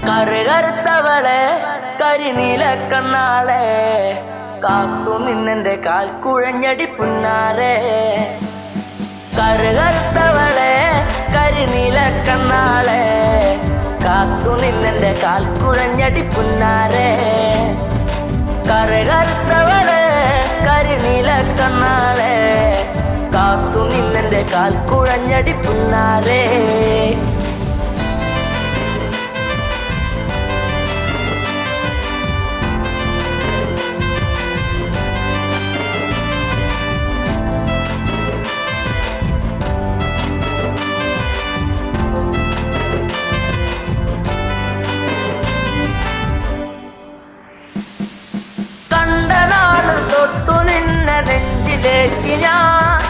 കറുകറുത്തവളെ കരിനീല കണ്ണാളെ കാത്തു നിന്നെന്റെ കാൽ കുഴഞ്ഞടി പുന്നാരെ. കറുകറുത്തവളെ കരിനീല കണ്ണാളെ കാത്തു നിന്നെന്റെ കാൽ കുഴഞ്ഞടി പുന്നാരെ. കറുകറുത്തവളെ കരിനീല കണ്ണാളെ കാത്തു നിന്നെന്റെ കാൽ കുഴഞ്ഞടി പുന്നാരെ. തൊട്ടു നിന്നെ നെഞ്ചിലേറ്റി ഞാൻ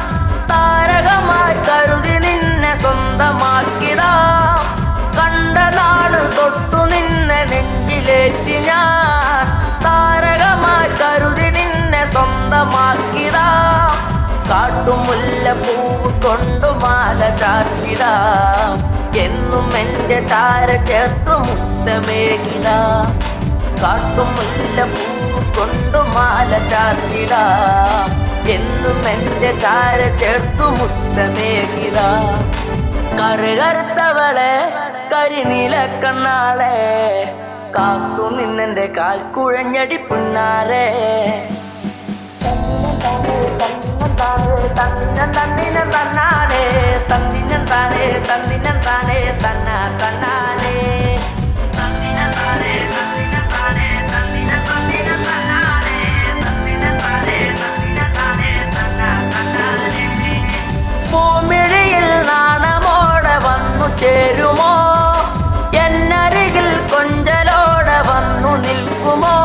താരകമായി കരുതി നിന്നെ സ്വന്തമാക്കിടാം. കണ്ട നാട് തൊട്ടു നിന്നെ നെഞ്ചിലേറ്റി ഞാൻ താരകമായി കരുതി നിന്നെ സ്വന്തമാക്കിടാം. കാട്ടുമുല്ല പൂവ് കൊണ്ടു മാല ചാത്തിടാം. എന്നും എന്റെ ചാര ചേർത്തു മുത്തമേകിടാം. കാട്ടുമുല്ല പൂവ് കൊണ്ടു മാല ചാത്തിടാം. എന്നും എന്റെ ചാര ചേർത്തു മുത്തമേകിടാം. കറുകറുത്തവളെ കരിനീല കണ്ണാളെ കാത്തു നിന്നെന്റെ കാൽ കുഴഞ്ഞടി പുന്നാരെ. തന്നിനം തന്നാനേ തന്നിനം താനേ തന്നിനം താനേ തന്ന തന്നാനേ തന്നിനം താനേ തന്നിനം താനേ തന്നിനം തന്നിനം തന്നാനേ തന്നിനം താനേ തന്നിനം താനേ തന്ന തന്നാനേ. പൂമിഴിയിൽ നാണമോടെ വന്നു ചേരുമോ? എന്നരികിൽ കൊഞ്ചലോടെ വന്നു നിൽക്കുമോ?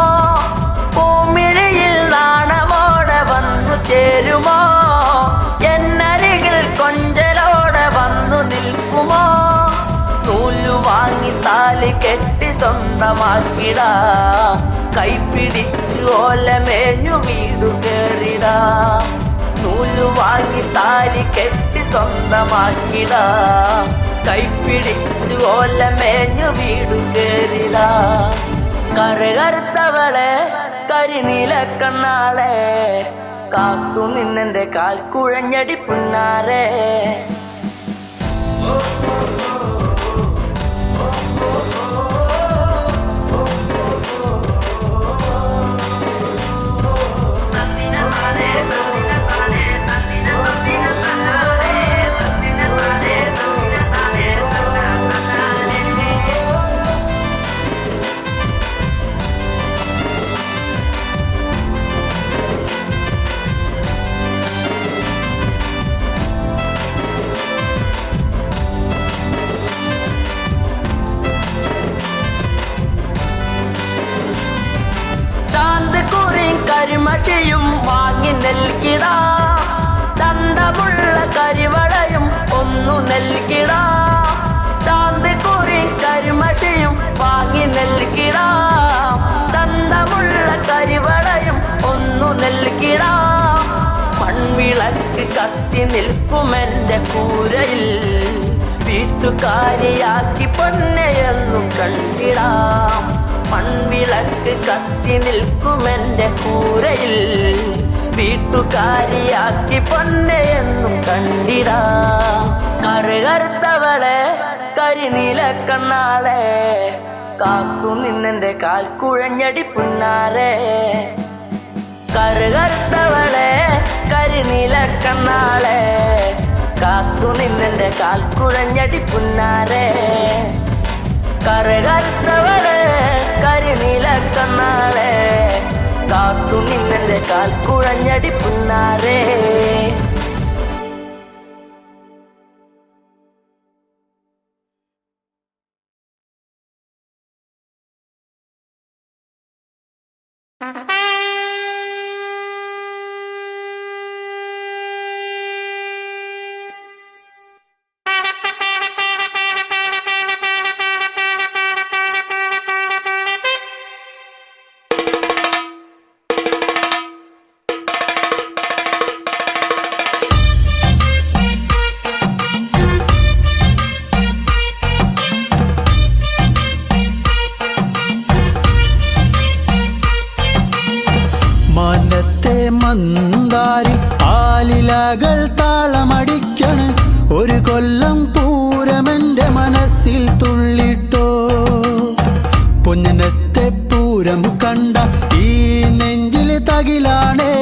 പൂമിഴിയിൽ നാണമോടെ വന്നു ചേരുമോ? എന്നരികിൽ കൊഞ്ചലോടെ വന്നു നിൽക്കുമോ? നൂലു വാങ്ങി താലി കെട്ടി സ്വന്തമാക്കിടാം. കൈപിടിച്ചു ഓലമേഞ്ഞു വീടു കേറിടാം. നൂലു വാങ്ങി താലി കെട്ടി സ്വന്തമാക്കിടാം. കൈപിടിച്ചു ഓലമേഞ്ഞു വീടു കേറിടാം. കറുകറുത്തവളെ കരിനീല കണ്ണാളെ കാത്തു നിന്നെന്റെ കാൽ കുഴഞ്ഞടി പുന്നാരെ. കരിമഷിയും വാങ്ങി നൽകിടാം. ചന്തമുള്ള കരിവളയും ഒന്നു നൽകിടാം. ചാന്തിക്കുറി കരിമഷിയും വാങ്ങി നൽകിടാം. ചന്തമുള്ള കരിവളയും ഒന്നു നൽകിടാം. മൺവിളക്ക് കത്തി നിൽക്കുമെന്റെ കൂരയിൽ വീട്ടുകാരിയാക്കി പൊന്നെയെന്നു കണ്ടിടാം. മൺവിളക്ക് കത്തി നിൽക്കുമെന്റെ കൂരയിൽ വീട്ടുകാരിയാക്കി പൊന്നെയെന്നും കണ്ടിടാം. കറുകറുത്തവളെ കരിനീല കണ്ണാളെ കാത്തു നിന്നെന്റെ കാൽ കുഴഞ്ഞടി പുന്നാരെ. കറുകറുത്തവളെ കരിനീല കണ്ണാളെ കാത്തു നിന്നെന്റെ കാൽ കുഴഞ്ഞടി പുന്നാരെ. കറുകറുത്തവളെ കരിനീല കണ്ണാളെ കാത്തു നിന്നെന്റെ കാൽ കുഴഞ്ഞടി പുന്നാരെ. മന്ദാരി ആലിലകൾ താളമടിക്കണ് ഒരു കൊല്ലം പൂരമെന്റെ മനസ്സിൽ തുള്ളിട്ടോ പൊന്നിനത്തെ പൂരം കണ്ട ഈ നെഞ്ചിൽ തകിലാണേ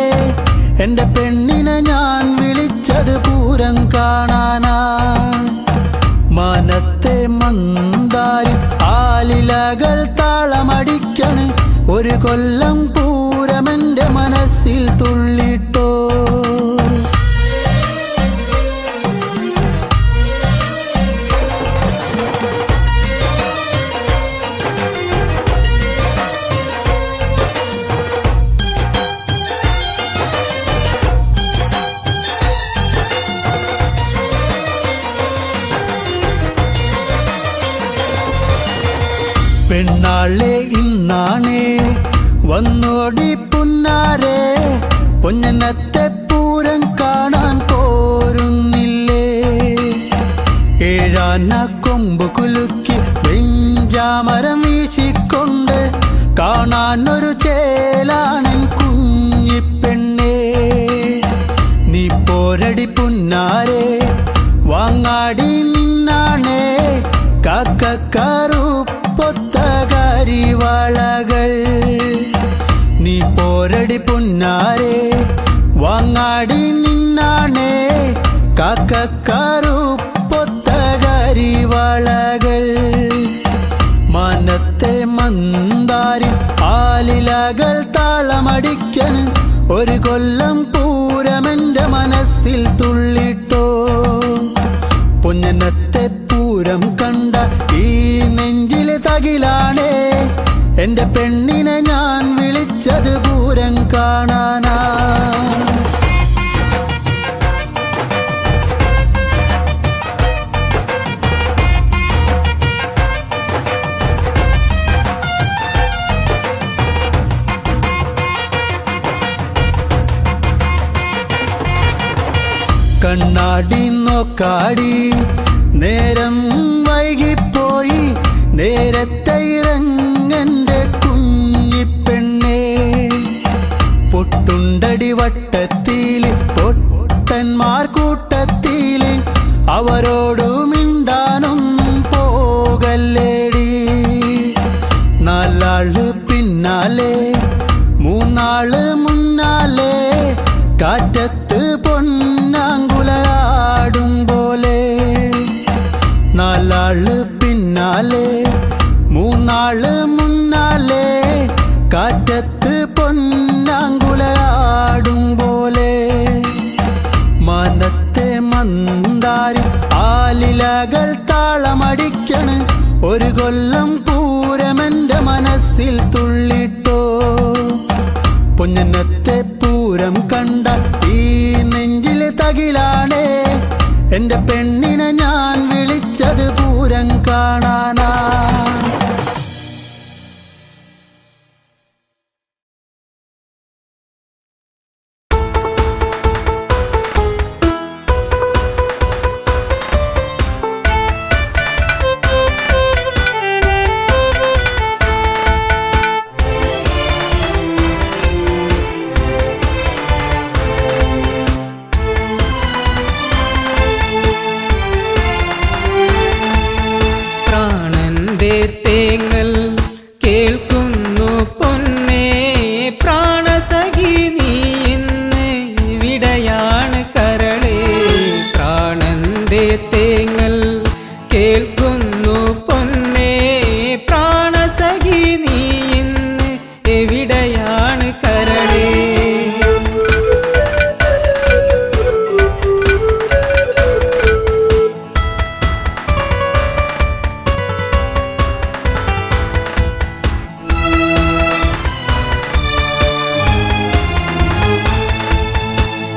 എന്റെ പെണ്ണിനെ ഞാൻ വിളിച്ചത് പൂരം കാണാനാ മാനത്തെ മന്ദാരി ആലിലകൾ താളമടിക്കണ് ഒരു കൊല്ലം പൂരമെന്റെ മനസ്സിൽ തുള്ളിട്ടോ പെണ്ണാളെ ഇന്നാണേ വന്നോടി പുന്നാരെ പൊന്നനത്തെ പൂരം കാണാൻ പോരുന്നില്ലേ ഏഴാന കൊമ്പ് കുലുക്കി വെഞ്ചാമരം വീശിക്കൊണ്ട് കാണാൻ ഒരു ചേലാണൻ കുഞ്ഞിപ്പെണ്ണേ നീ പോരടി പുന്നാരെ വാങ്ങാടി നിന്നാണേ കാക്കക്കാറുപ്പൊത്ത കരിവാളകൾ നീ പോരടി പുന്നാരെ വാങ്ങാടി നിന്നാണേ കാക്കക്കാറുപ്പൊത്ത കരിവാളകൾ മാനത്തെ മന്ദാരി ആലിലകൾ താളമടിക്കന് ഒരു കൊല്ലം പൂരമെന്റെ മനസ്സിൽ തുള്ളിട്ടോ പൊന്നനത്തെ പൂരം കണ്ട ഈ നെഞ്ചില് തകിലാണേ എന്റെ പെണ്ണിനെ ഞാൻ വിളിച്ചത് പൂരം കാണാനാ കണ്ണാടി നോക്കാടി നേരം വൈകിപ്പോയി നേരത്തെ ഇറങ്ങന്റെ കുഞ്ഞിപ്പെണ്ണേ പൊട്ടുണ്ടടി വട്ടത്തിൽ പൊട്ടന്മാർ കൂട്ടത്തിൽ അവരോടു മിണ്ടാനൊന്നും പോകല്ലേടി നാലാള് പിന്നാലെ മൂന്നാള് മുന്നാലെ കാറ്റത്ത് പൊന്നാങ്കുലയാടും പോലെ നാലാള് പിന്നാലെ മൂന്നാള് മുന്നാലെ കാറ്റത്ത് പൊന്നാങ്കുലയാടും പോലെ മാനത്തെ മന്ദാരി ആലിലകൾ താളമടിക്കണ് ഒരു കൊല്ലം പൂരമെന്റെ മനസ്സിൽ തുള്ളിട്ടോ പൊന്നനത്തെ പൂരം കണ്ട ഈ നെഞ്ചില് തകിലാണേ എന്റെ പെണ്ണിനെ ഞാൻ വിളിച്ചത് പൂരം കാണാനാ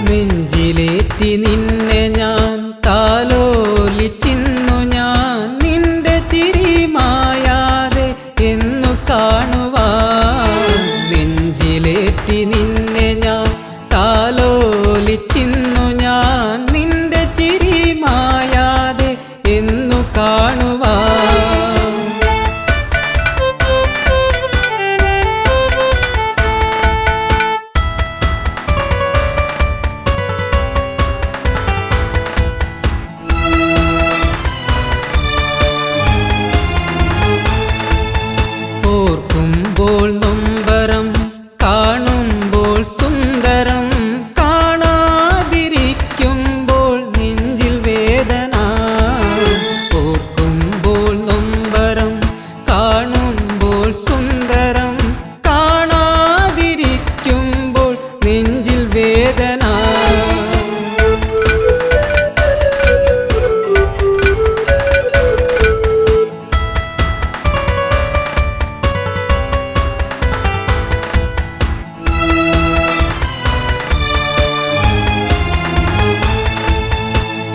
നെഞ്ചിലേറ്റി നിന്നെ ഞാൻ താലോലിച്ചിന്നു ഞാൻ നിന്റെ ചിരി മായാതെ എന്നു കാണുവാൻ നെഞ്ചിലേറ്റി നിന്നെ ഞാൻ താലോലിച്ചിന്നു ഞാൻ നിന്റെ ചിരി മായാതെ എന്നു കാണുവാൻ ഓർക്കുമ്പോൾ നൊമ്പരം കാണുമ്പോൾ സുന്ദരം കാണാതിരിക്കുമ്പോൾ നെഞ്ചിൽ വേദന ഓർക്കുമ്പോൾ നൊമ്പരം കാണുമ്പോൾ സുന്ദരം കാണാതിരിക്കുമ്പോൾ നെഞ്ചിൽ വേദന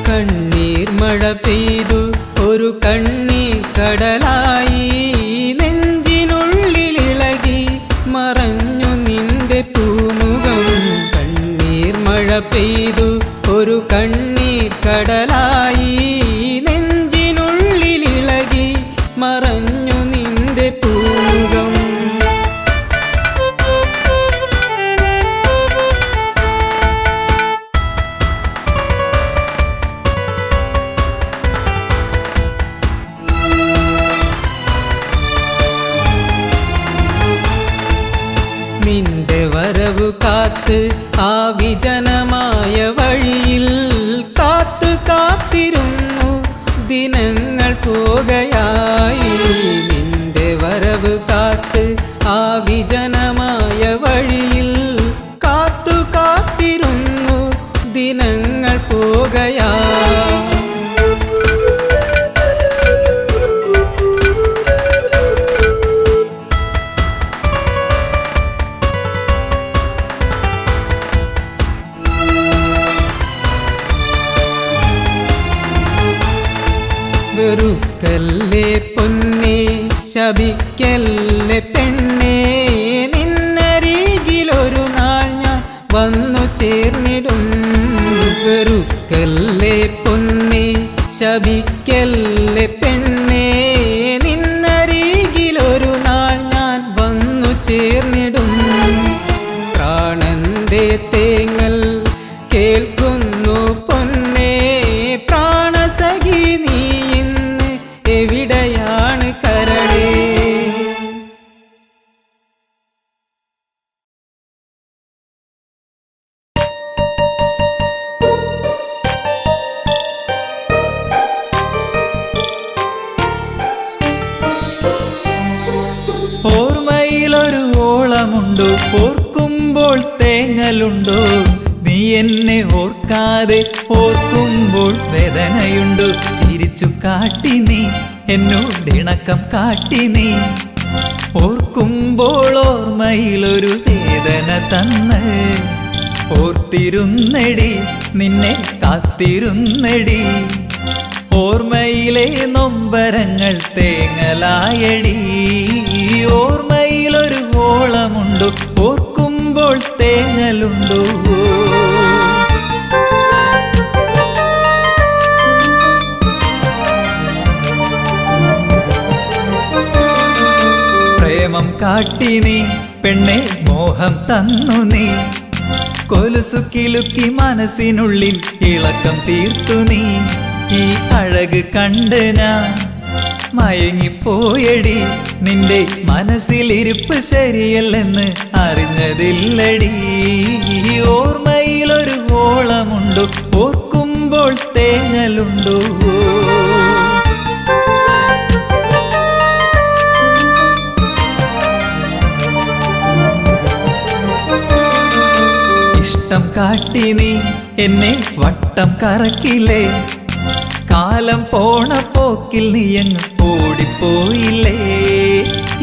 കണ്ണീർ മഴ പെയ്തു ഒരു കണ്ണീർ കടലായി നെഞ്ചിനുള്ളിലിളകി മറഞ്ഞു നിന്റെ പൂമുഖം കണ്ണീർ മഴ പെയ്തു ഒരു കണ്ണീർ കടലായി നെഞ്ചിനുള്ളിലിളകി മറഞ്ഞു നിന്റെ പൂമുഖം നിന്റെ വരവു കാത്ത് ആ വിജനമായ വഴിയിൽ കാത്തു കാത്തിരുന്നു ദിനങ്ങൾ പോകയായി നിന്റെ വരവു കാത്ത് ആ വിജനമായ വഴിയിൽ കാത്തു കാത്തിരുന്നു ദിനങ്ങൾ പോകയായി വെറുക്കല്ലേ പൊന്നേ ശപിക്കല്ലേ പെണ്ണേ നിന്നരികിലൊരു നാൾ ഞാൻ വന്നു ചേർന്നിടും വെറുക്കല്ലേ പൊന്നേ ശപിക്കല്ലേ പെണ്ണേ നിന്നരികിലൊരു നാൾ ഞാൻ വന്നു ചേർന്നിടും പ്രാണന്റെ തേങ്ങൽ കേൾക്കുന്നു പൊന്നേ പ്രാണസഖി നീ ഇന്ന് എവിടെയാണ് കരളേ ഓർമ്മയിലൊരു ഓളമുണ്ടോ ഓർക്കുമ്പോൾ തേങ്ങലുണ്ടോ നീ എന്നെ ഓർക്കാതെ ഓർക്കുമ്പോൾ വേദനയുണ്ടോ ചിരിച്ചു കാട്ടി നീ എന്നോടിണക്കം കാട്ടി നീ ഓർക്കുമ്പോൾ ഓർമ്മയിലൊരു വേദന തന്ന് ഓർത്തിരുന്നടി നിന്നെ കാത്തിരുന്നടി ഓർമ്മയിലെ നൊമ്പരങ്ങൾ തേങ്ങലായടി ഓർമ്മയിലൊരു ഓളമുണ്ടോ ഓർക്കുമ്പോൾ തേങ്ങലുണ്ടോ പ്രേമം കാട്ടി നീ പെണ്ണെ മോഹം തന്നു നീ കൊലുസു കിലുക്കി മനസ്സിനുള്ളിൽ ഇളക്കം തീർത്തു നീ ഈ അഴക് കണ്ട് ഞാൻ മയങ്ങിപ്പോയടി നിന്റെ മനസ്സിലിരിപ്പ് ശരിയല്ലെന്ന് അറിഞ്ഞതില്ലടി ഓർമ്മയിലൊരു ഓളമുണ്ടോ ഓർക്കുമ്പോൾ തേങ്ങലുണ്ടോ ഇഷ്ടം കാട്ടി നീ എന്നെ വട്ടം കറക്കില്ലേ കാലം പോണ പോക്കിൽ നീയങ്ങ് ഓടിപ്പോയില്ലേ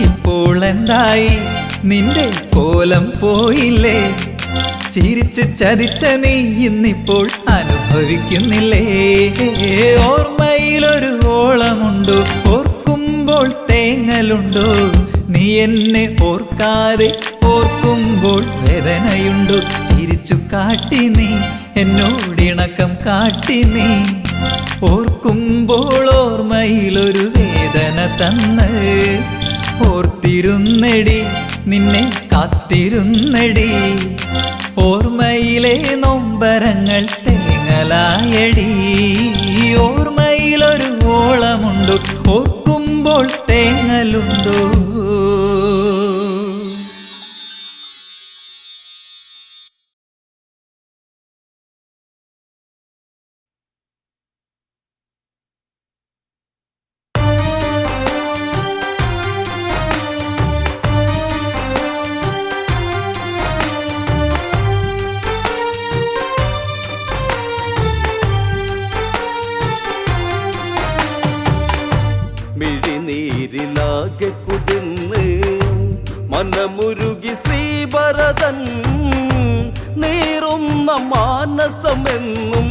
ഇപ്പോൾ എന്തായി നിന്റെ കോലം പോയില്ലേ ചിരിച്ച് ചതിച്ച നീ ഇന്നിപ്പോൾ അനുഭവിക്കുന്നില്ലേ? ഓർമ്മയിലൊരു ഓളമുണ്ടോ, ഓർക്കുമ്പോൾ തേങ്ങലുണ്ടോ? നീ എന്നെ ഓർക്കാതെ ഓർക്കുമ്പോൾ വേദനയുണ്ടോ? ചിരിച്ചു കാട്ടി നീ എന്നോടിണക്കം കാട്ടി നീ, ഓർക്കുമ്പോൾ ഓർമ്മയിലൊരു വേദന തന്ന്. ഓർത്തിരുന്നടി നിന്നെ കാത്തിരുന്നടി, ഓർമ്മയിലെ നൊമ്പരങ്ങൾ തേങ്ങലായടി. ഓർമ്മയിലൊരു ഓളമുണ്ടോ, ഓർക്കുമ്പോൾ തേങ്ങലുണ്ടോ? മിഴിനീരിലാകെ കുതിർന്ന് മനമുരുകി ശ്രീഭരതൻ, നീറുന്ന മാനസമെന്നും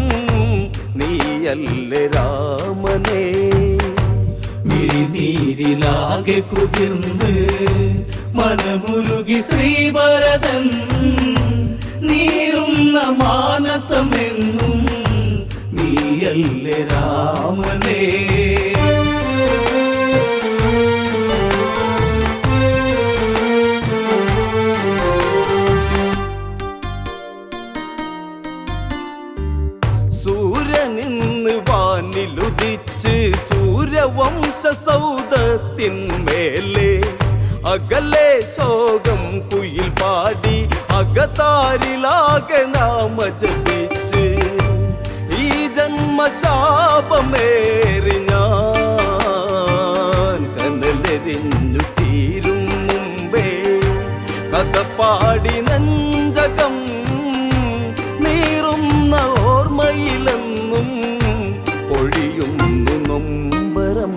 നീയല്ലേ രാമനേ. മിഴിനീരിലാകെ കുതിർന്ന് മനമുരുകി ശ്രീഭരതൻ, നീറുന്ന മാനസമെന്നും നീയല്ലേ രാമനേ. സൂര്യനിന്ന് വാനിലുദിച്ച് സൂര്യവംശസൗധത്തിന്മേലെ അകലെ ശോകം കുയിൽ പാടി അകതാരിലാകെ നാമ ജപിച്ച് ഈ ജന്മശാപമേറി ഞാൻ കനലെരിഞ്ഞു തീരും മുമ്പേ കഥ പാടി നെഞ്ചകം നീറുന്ന ഓർമ്മയിലെന്നും ഒഴിയുന്നു നൊമ്പരം.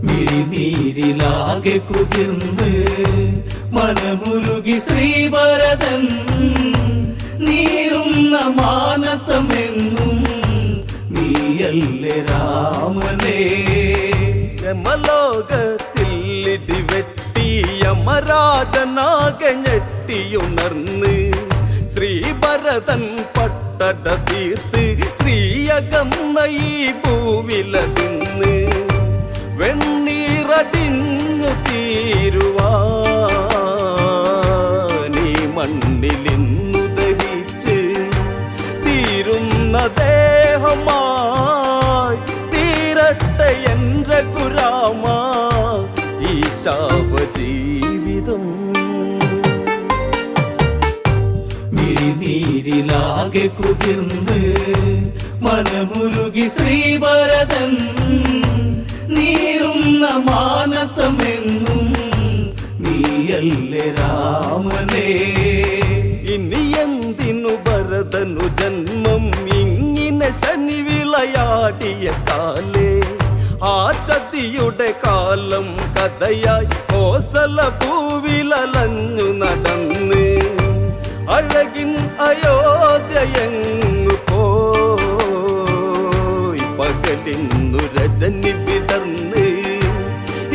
മിഴിനീരിലാകെ കുതിർന്ന് മനമുരുകി ശ്രീഭരതൻ, നീറുന്ന മാനസമെന്നും നീയല്ലേ രാമനേ. ശ്രമലോകത്തിൽ ഇടിവെട്ടി യമരാജനാകെ ഞെട്ടിയുണർന്ന് ശ്രീഭരതൻ പട്ടട തീർത്ത് ശ്രീയകന്ന ഈ ഭൂവിലതിന്ന് വെണ്ണീറടിഞ്ഞു തീരുവാനീ മണ്ണിലിന്നു ദഹിച്ച് തീരുന്ന ദേഹമായി തീരട്ടെ എൻ രഘുരാമ ഈ ശാപജീവിതം. മിഴിനീരിലാകെ കുതിർന്ന് മനമുരുകി ശ്രീഭരതൻ, നീറുന്ന മാനസമെന്നും നീയല്ലേ രാമനേ. ഇനി എന്തിനു ഭരതനു ജന്മം ഇങ്ങനെ ശനി വിളയാടിയ കാലേ, ആ ചതിയുടെ കാലം കഥയായി കോസല ഭൂവിലലഞ്ഞു നടന്ന് അഴകിൻ അയോധ്യയങ്ങു പോയി പകലിന്നു രജനി വിടർന്ന്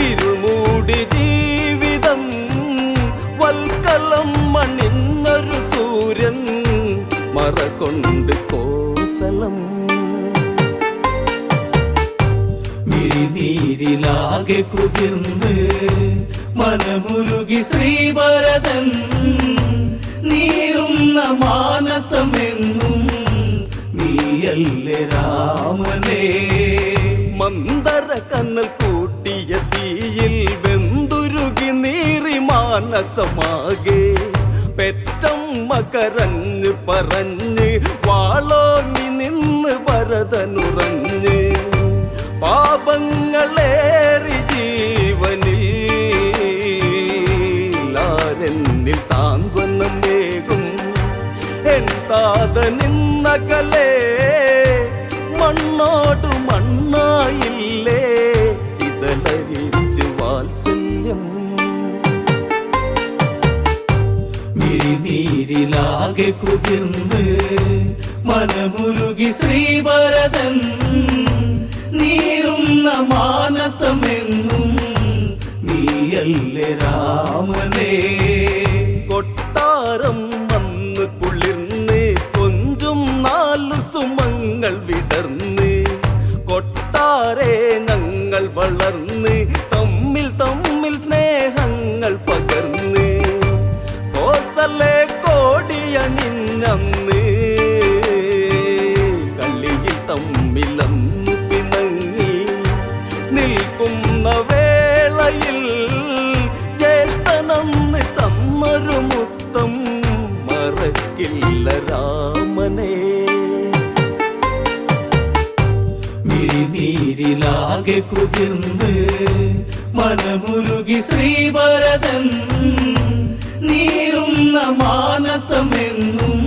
ഇരുമൂടി ജീവിതം വൽക്കലം മണിഞ്ഞൊരു സൂര്യൻ മറകൊണ്ട് കോസലം. മിഴിനീരിലാകെ കുതിർന്ന് മനമുരുകി ശ്രീഭരതൻ, നീറുന്ന മാനസമെന്നും നീയല്ലേ രാമനേ. മന്ദര കണ്ണൽ കൂട്ടിയ തീയിൽ വെന്തുരുകി നീറി മാനസമാകെ പെറ്റമ്മ കരഞ്ഞ് പറഞ്ഞ് വാളോങ്ങി നിന്ന് ഭരതനുറഞ്ഞ് പാപങ്ങളേറി ജീവനിൽ ആരെന്നിൽ സാന്ത്വനം വേകും എൻ താത നിന്നകലേ മണ്ണോടു മണ്ണായില്ലേ ചിതലരിച്ച് വാത്സല്യം. മിഴിനീരിലാകെ കുതിർന്ന് മനമുരുകി ശ്രീവരദൻ നീറുന്ന മാനസമെന്നും നീയല്ലേ രാമനേ. കൊട്ടാരം വന്ന് കുളിർന്ന് കൊഞ്ചും 4 സുമങ്ങൾ വിടർന്ന് കൊട്ടാരെ ഞങ്ങൾ വളർന്ന് തമ്മിൽ തമ്മിൽ സ്നേഹങ്ങൾ പകർന്ന് കോസലെ കോടിയണിഞ്ഞന്ന് കളിയിൽ തമ്മിലന്ന് പിണങ്ങി നിൽക്കുന്ന വേളയിൽ ജ്യേഷ്ഠനന്ന് തന്നൊരു മുത്തം മറക്കില്ല രാമനേ. മിഴിനീരിലാകെ കുതിർന്ന് മനമുരുകി ശ്രീവരദൻ നീറുന്ന മാനസമെന്നും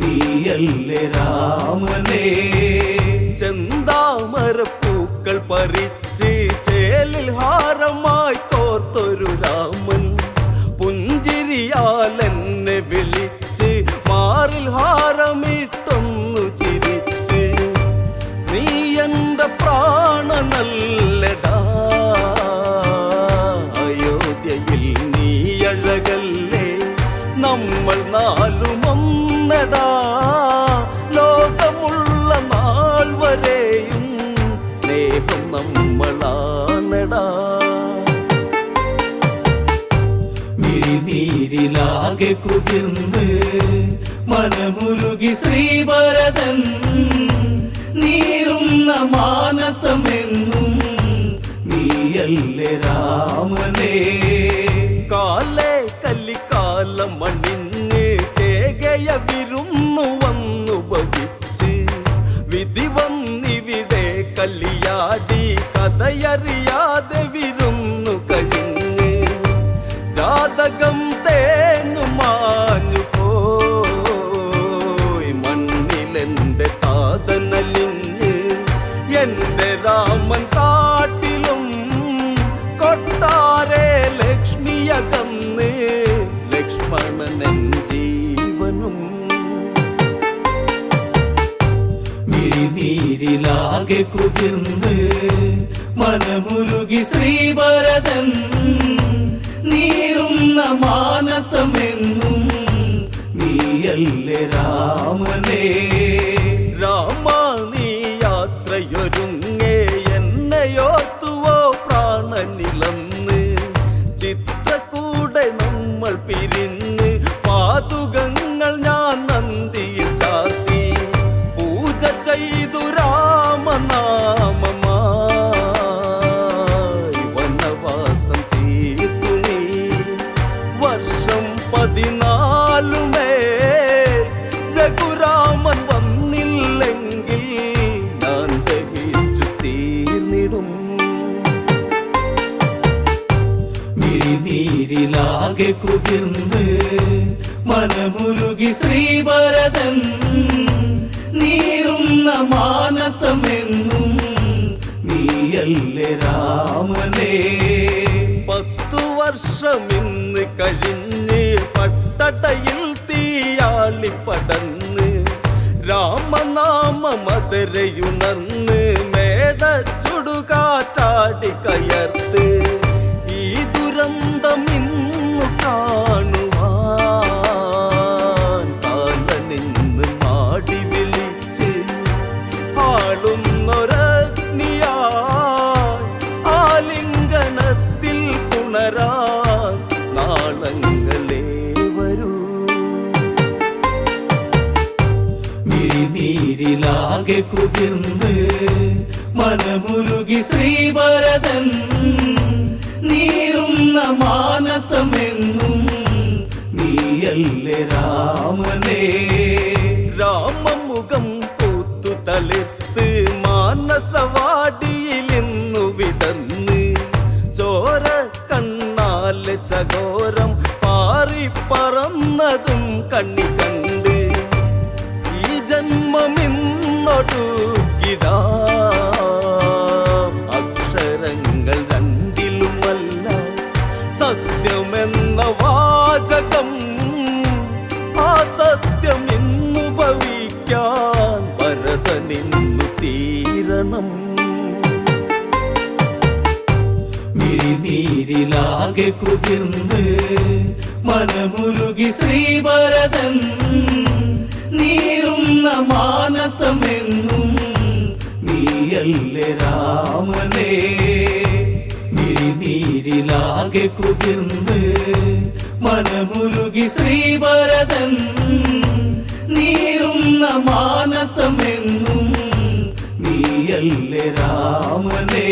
നീയല്ലേ രാമനേ. ചെന്താമരപ്പൂക്കൾ പറിച്ച് ചേലിൽ ഹാരമായി കോർത്തൊരു രാമൻ പുഞ്ചിരിയാൽ എന്നെ വിളിച്ച് മാറിൽ ഹാരമിട്ടൊന്നു ചിരിച്ച് നീ എന്റെ പ്രാണനല്ലടാ അയോധ്യയിൽ നീ അഴകല്ലേ നമ്മൾ 4 ഒന്നടാ ലോകമുള്ള നാൾ വരെയും സ്നേഹം നമ്മളാണടാ. മിഴിനീരിലാകെ കുതിർന്ന് മനമുരുകി ശ്രീവരദൻ നീറുന്ന മാനസമെന്നും നീയല്ലേ രാമനേ. കാലേ കല്ലിക്കാലം മണിഞ്ഞ് കേകയ വിരുന്നു വന്നു ഭവിച്ച് വിധി വന്നിവിടെ കല്ലിയാടി കഥയറിയാതെ വിരുന്നു കഴിഞ്ഞ് ജാതകം തേഞ്ഞു മാഞ്ഞു പോയി മണ്ണിലെന്റെ താതനലിഞ്ഞ് എന്റെ രാമൻ കാട്ടിലും കൊട്ടാരെ ലക്ഷ്മിയകന്ന് ലക്ഷ്മണനൻ ജീവനും. മിഴിനീരിലാകെ കുതിർന്ന് മനമുരുകി ശ്രീവരദൻ നീറുന്ന മാനസമെന്നും നീയല്ലേ രാമനേ. രാമ നീ യാത്രയൊരുങ്ങേ എന്നെയോർത്തുവോ പ്രാണനിലന്ന് ചിത്രകൂടെ നമ്മൾ പിരിഞ്ഞ് പാതുകങ്ങൾ ഞാൻ നന്ദിയിൽ ചാർത്തി പൂജ ചെയ്തു രാമനാമമായി വനവാസം തീർത്തു നീ വർഷം 14 രഘുരാമൻ വന്നില്ലെങ്കിൽ ഞാൻ ദഹിച്ചു തീർന്നിടും. മിഴിനീരിലാകെ കുതിർന്ന് മനമുരുകി ശ്രീവരദൻ നീറുന്ന മാനസമെന്നും നീയല്ലേ രാമനേ. 10 വർഷം ഇന്ന് കഴിഞ്ഞ് പട്ടടയിൽ തീയാളി പടന്ന് രാമനാമ മധുരയുണർന്ന് മേട ചുടുകാറ്റാടി കയർത്ത് ഈ ദുരന്തം ഇന്നു കാണുവാൻ കാലനിന്ന് മാടി വിളിച്ച് ആളുന്നൊരഗ്നിയായി ആലിംഗനത്തിൽ പുണരാൻ നാളങ്ങളെ വരൂ. മിഴിനീരിലാകെ കുതിർന്ന് മനമുരുകി ശ്രീവരദൻ നീറുന്ന മാനസമെന്നും നീയല്ലേ രാമനേ. രാമമുഖം പൂത്തു തളിർത്ത് മാനസവാടിയിലിന്നു വിടന്ന് ചോര കണ്ണാല് ചകോരം പാറിപ്പറന്നതും കണ്ണി കണ്ട് ഈ ജന്മമിന്നൊടുകിടാം അക്ഷരങ്ങൾ രണ്ടിലുമല്ല സത്യമെന്ന വാചകം മിഴിനീരിലാകെ കുതിർന്ന് മനമുരുകി ശ്രീഭരതൻ നീറുന്ന മാനസമെന്നും നീയല്ലേ രാമനേ. മിഴിനീരിലാകെ കുതിർന്ന് മനമുരുകി ശ്രീഭരതൻ നീറുന്ന മാനസമെന്നും നീയല്ലേ രാമനേ.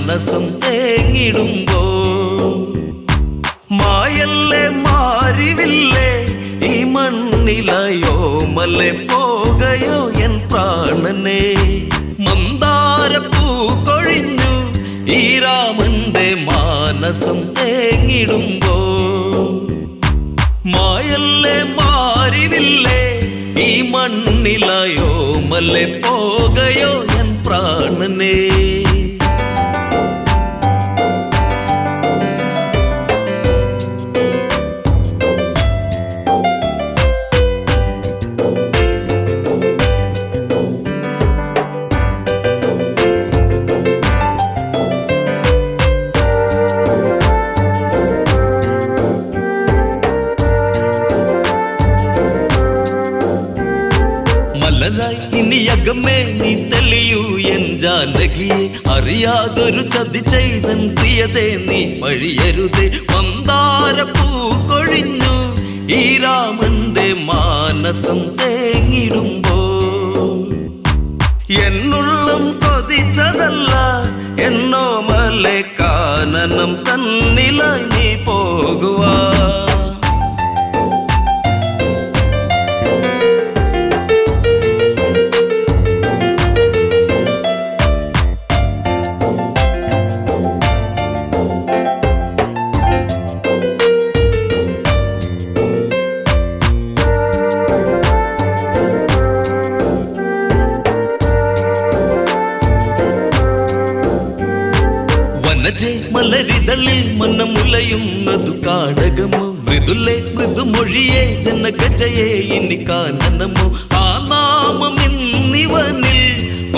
മനസം തേങ്ങിടുമ്പോ മായല്ലേ മാറിവില്ലേ ഈ മണ്ണിലയോ മല്ലേ പോകയോ എൻ പ്രാണനെ. മന്ദാരപ്പൂ കൊഴിഞ്ഞു ഈ രാമന്റെ മാനസം തേങ്ങിടുമ്പോ മായല്ലേ മാറിവില്ലേ ഈ മണ്ണിലയോ മല്ലേ പോകയോ എൻ പ്രാണനെ. ഇനിയകമേ നീ തെളിയൂ എൻ ജാനകിയെ, അറിയാതൊരു ചതി ചെയ്തൻ പ്രിയതേ നീ വഴിയരുതേ. മന്ദാരപ്പൂ കൊഴിഞ്ഞു ഈ രാമന്റെ മാനസം തേങ്ങിടുമ്പോ എന്നുള്ളം കൊതിച്ചതല്ല എന്നോ മലെ കാനനം തന്നിലായി നീ പോകുവാ. മലരിതളിൽ മനമുലയുന്നതു കാടകമോ മൃദുലേ മൃദുമൊഴിയേ ജനഗജയേ ഇനി കാനനമോ. ആ നാമം ഇന്നിവനിൽ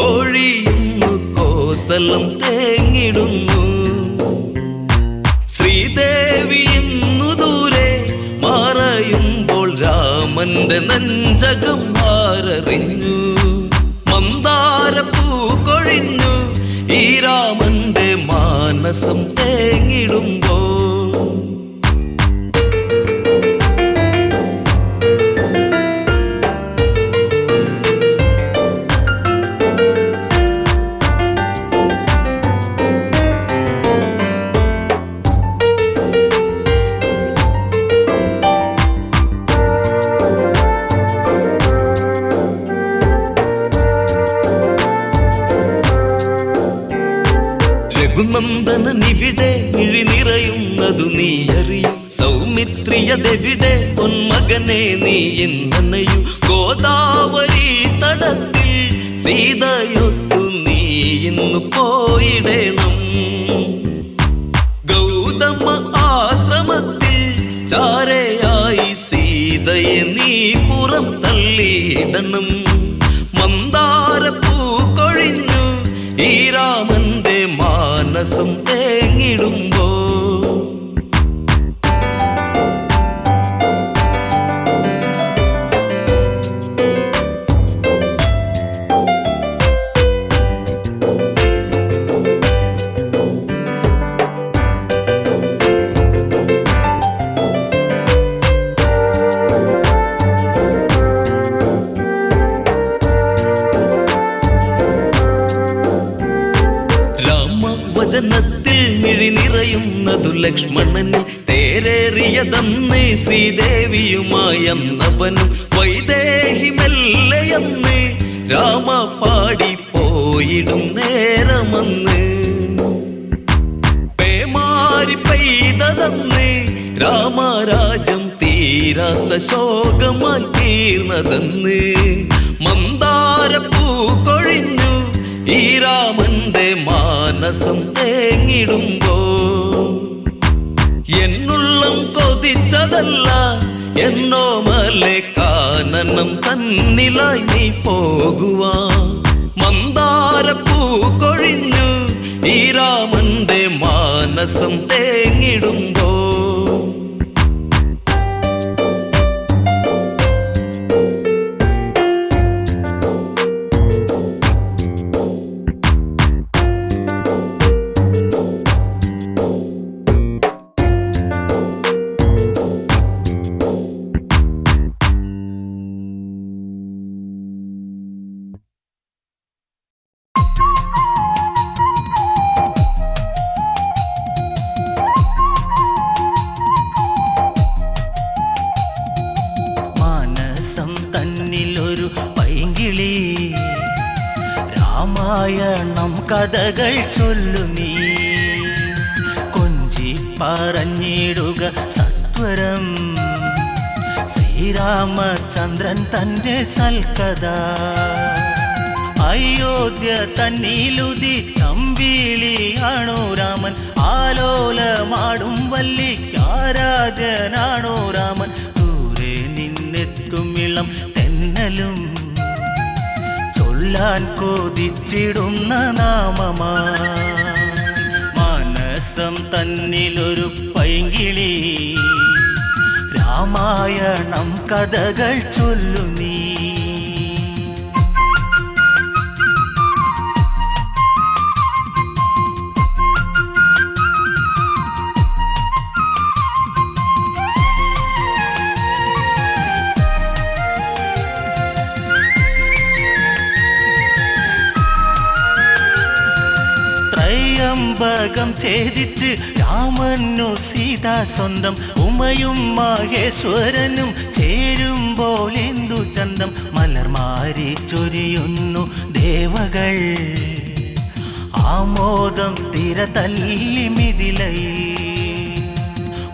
ഒഴിയുന്നു കോസലം തേങ്ങിടുന്നു. ശ്രീദേവി ഇന്നു ദൂരെ മറയുമ്പോൾ രാമന്റെ നെഞ്ചകം ആരറിഞ്ഞു. മന്ദാരപ്പൂ കൊഴിഞ്ഞു ഈ രാമന്റെ മാനസം തേങ്ങിടുമ്പോ രഘുനന്ദനനിവിടെ മിഴി നിറയുന്നതു നീ അറിയൂ. സൗമിത്രിയതെവിടെ പൊന്മകനെ നീ എന്നനയൂ. ഗോദാവരി തടത്തിൽ സീതയൊത്തു നീ ഇന്നു പോയിടണം. ഗൗതമ ആശ്രമത്തിൽ ചാരയായി സീതയെ നീ പുറം തള്ളിയിടണം. മന്ദാരപ്പൂ കൊഴിഞ്ഞു ഈ രാമന്റെ മാനസം തേങ്ങിടുമ്പോ വചനത്തിൽ മിഴി നിറയുന്നതു ലക്ഷ്മണന് തേരേറിയതന്ന് ശ്രീദേവിയുമായന്നവനും വൈദേഹി മെല്ലയെന്ന് രാമ പാടി പോയിടും നേരമന്ന് പേമാരി പെയ്തതന്ന് രാമരാജ്യം തീരാത്ത ശോകമായി തീർന്നതെന്ന്. മന്ദാരപ്പൂ കൊഴിഞ്ഞു ഈ രാമന്റെ മാനസം തേങ്ങിടുമ്പോ, എന്നുള്ളം കൊതിച്ചതല്ല എന്നോ മലെ കാനനം തന്നിലായി നീ പോകുവാ. മന്ദാരപ്പൂ കൊഴിഞ്ഞു ഈ രാമന്റെ മാനസം തേങ്ങിടുമ്പോ, രാമായണം കഥകൾ ചൊല്ലു നീ, കൊഞ്ചി പറഞ്ഞിടുക സത്വരം ശ്രീരാമചന്ദ്രൻ തന്റെ സൽക്കഥ. അയോധ്യ തന്നിലുതി തമ്പിളിയാണോ രാമൻ, ആലോലമാടും വല്ലിക്കാരാധ്യനാണോ രാമൻ. ദൂരെ നിന്നെത്തുമിളം തെന്നലും ചൊല്ലാൻ കൊതിച്ചിടുന്ന നാമമാ. മനസ്സം തന്നിലൊരു പൈങ്കിളി, രാമായണം കഥകൾ ചൊല്ലു നീ. ത്രയംബകം ഛേദിച്ച് രാമനു സീത സ്വന്തം, ഉമയും മഹേശ്വരനും ചേരുമ്പോൾ എന്തു ചന്തം. മലർമാരി ചൊരിയുന്നു ദേവകൾ, ആമോദം തിരതല്ലി മിഥിലയിൽ.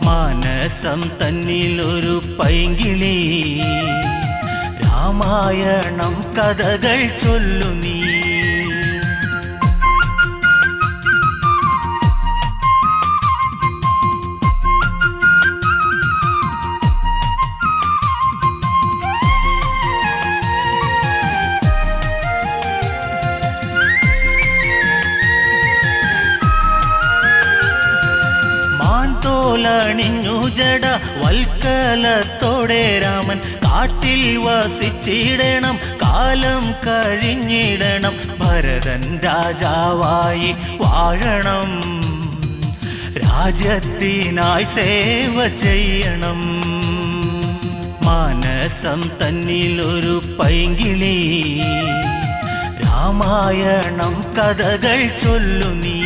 മാനസം തന്നിലൊരു പൈങ്കിളി, രാമായണം കഥകൾ ചൊല്ലു നീ. ണിഞ്ഞു ജട വൽക്കലത്തോടെ രാമൻ, കാട്ടിൽ വസിച്ചിടണം കാലം കഴിഞ്ഞിടണം. ഭരതൻ രാജാവായി വാഴണം, രാജ്യത്തിനായി സേവ ചെയ്യണം. മാനസം തന്നിലൊരു പൈങ്കിളി, രാമായണം കഥകൾ ചൊല്ലു നീ.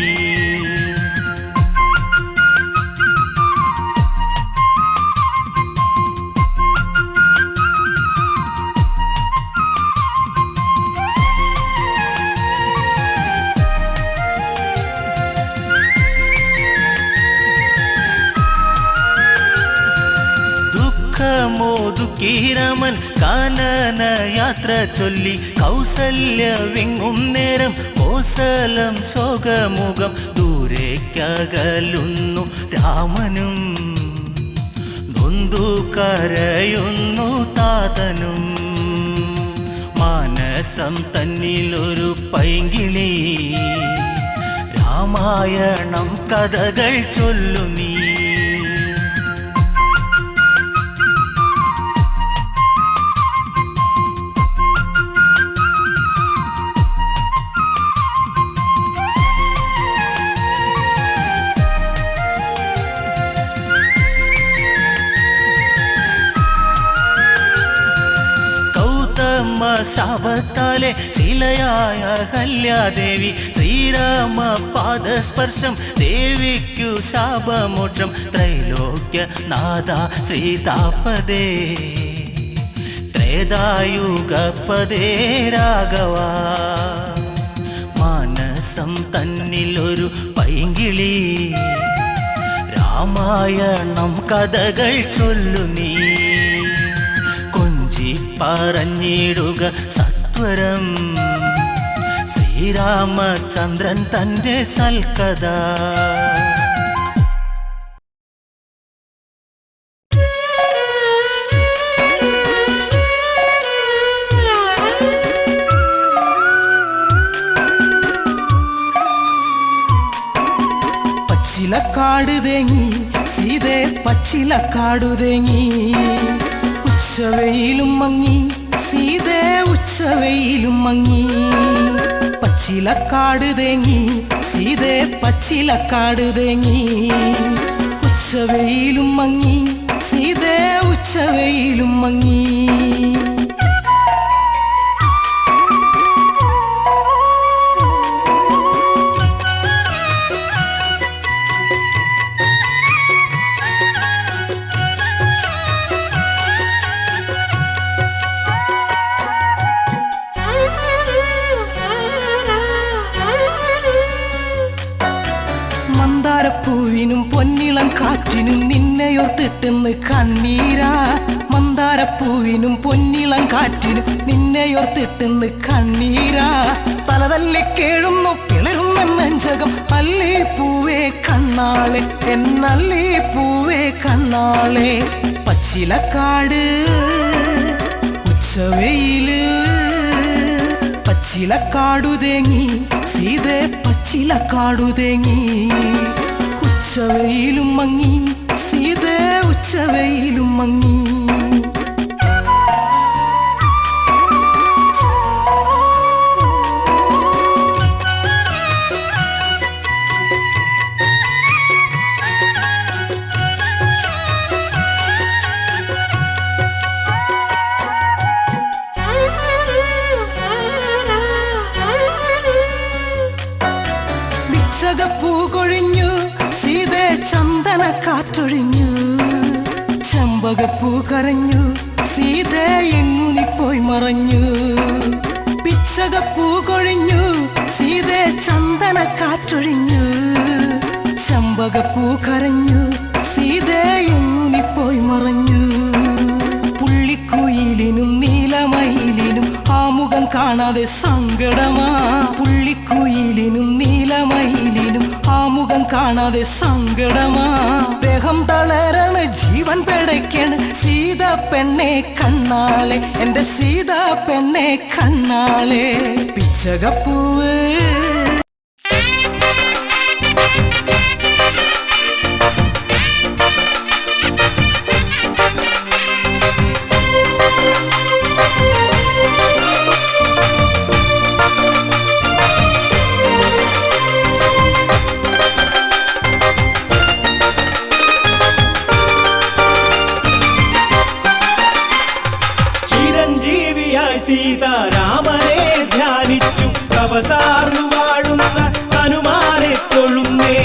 മോദുക്കീരമൻ കാനന യാത്ര ചൊല്ലി, കൗസല്യ വിങ്ങും നേരം കോസലം ശോകമുഖം. ദൂരേക്കകലുന്നു രാമനും, നൊന്തു കരയുന്നു താതനും. മാനസം തന്നിലൊരു പൈങ്കിളി, രാമായണം കഥകൾ ചൊല്ലു നീ. ശാപത്താലെ ശിലയായ കല്യാദേവി, ശ്രീരാമ പാദസ്പർശം ദേവിക്കു ശാപമോക്ഷം. ത്രൈലോക്യ നാഥ ശ്രീതാപദേ, ത്രേതായുഗപദേ രാഘവ. മാനസം തന്നിലൊരു പൈങ്കിളി, രാമ രാമായണം കഥകൾ ചൊല്ലു നീ കൊഞ്ചി പറഞ്ഞിടുക സത്വരം ശ്രീരാമചന്ദ്രൻ തൻ്റെ സൽക്കഥ പച്ചിലക്കാട് തേങ്ങി സീതേ പച്ചിലക്കാടു തേങ്ങി ഉച്ചവെയിലും മങ്ങി സീതേ ഉച്ചവെയിലും മങ്ങി പച്ചിലക്കാട് തേങ്ങി സീതേ പച്ചിലക്കാട് തേങ്ങി ഉച്ചവെയിലും മങ്ങി സീതേ ഉച്ചവെയിലും മങ്ങി മന്ദാരപ്പൂവിനും പൊന്നിളം കാറ്റിനും നിന്നെയോർത്തിട്ടെന്ന് കണ്ണീരാ മന്ദാരപ്പൂവിനും പൊന്നിളം കാറ്റിനും നിന്നെയോർത്തിട്ടെന്ന് കണ്ണീരാ തലതല്ലി കേഴുന്നു പിളരുന്ന നെഞ്ചകം അല്ലി പൂവേ കണ്ണാളെ എന്നല്ലി പൂവേ കണ്ണാളെ പച്ചിലക്കാട് ഉച്ചവെയില് പച്ചിലക്കാടു തേങ്ങി സീതേ പച്ചിലക്കാടു തേങ്ങി ഉച്ചവെയിലും മങ്ങി സീതേ ഉച്ചവെയിലും മങ്ങി ചകപ്പൂ കൊഴിഞ്ഞു സീതേ ചന്ദന കാറ്റൊഴിഞ്ഞു ചെമ്പകപ്പൂ കരഞ്ഞു സീതേ എങ്ങുനി പോയി മറഞ്ഞു പിച്ചകപ്പൂ കൊഴിഞ്ഞു സീതേ ചന്ദന കാറ്റൊഴിഞ്ഞു ചെമ്പകപ്പൂ കരഞ്ഞു സീതേ എങ്ങുനി പോയി മറഞ്ഞു പുള്ളിക്കുയിലിനും നീലമയിലിനും ആമുഖം കാണാതെ സങ്കടമാ പുള്ളിക്കുയിലിനും നീലമയിലിനും ആമുഖം കാണാതെ സങ്കടമാ ദേഹം തളരണ ജീവൻ പിടയ്ക്കണ് സീത പെണ്ണെ കണ്ണാളെ എന്റെ സീത പെണ്ണെ കണ്ണാളെ പിച്ചകപ്പൂവ് സീതാരാമനെ ധ്യാനിച്ചു തപസാർന്നു വാഴുന്ന ഹനുമാനെ തൊഴുന്നേ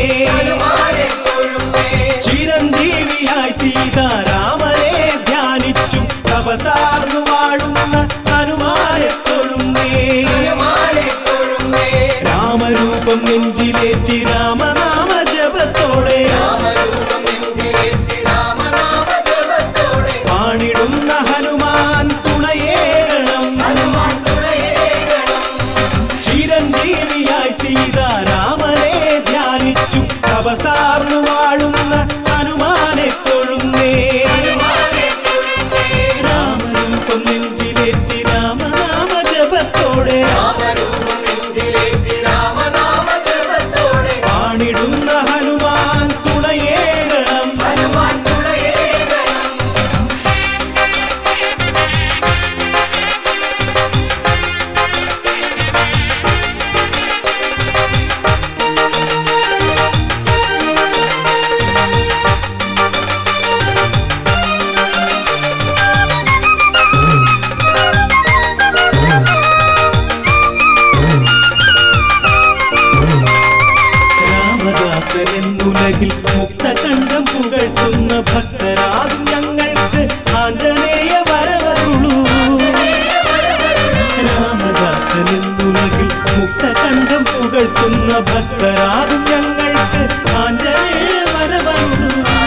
ചിരഞ്ജീവിയായി സീതാരാമനെ ധ്യാനിച്ചു തപസാർന്നു വാഴുന്ന ഹനുമാനെ തൊഴുന്നേ രാമരൂപം നെഞ്ചിലേറ്റി രാമനാമ ജപത്തോടെ പാണിടുന്ന ഹനുമാൻ ചിരഞ്ജീവിയായി സീതാരാമനെ ധ്യാനിച്ചു തപസാർന്നു വാഴുന്ന ഹനുമാനെ തൊഴുന്നേ രാമരൂപം നെഞ്ചിലേറ്റി രാമനാമ ജപത്തോടെ പാണിടുന്ന ഹനുമാൻ തുണയേകണം രാമദാസനെന്നുലകിൽ മുക്തകണ്ഠം പുകഴ്ത്തുന്ന ഭക്തരാകും ഞങ്ങൾക്ക് ആഞ്ജനേയ വരവരുളൂ രാമദാസനെന്നുലകിൽ മുക്തകണ്ഠം പുകഴ്ത്തുന്ന ഭക്തരാകും ഞങ്ങൾക്ക് ആഞ്ജനേയ വരവരുളൂ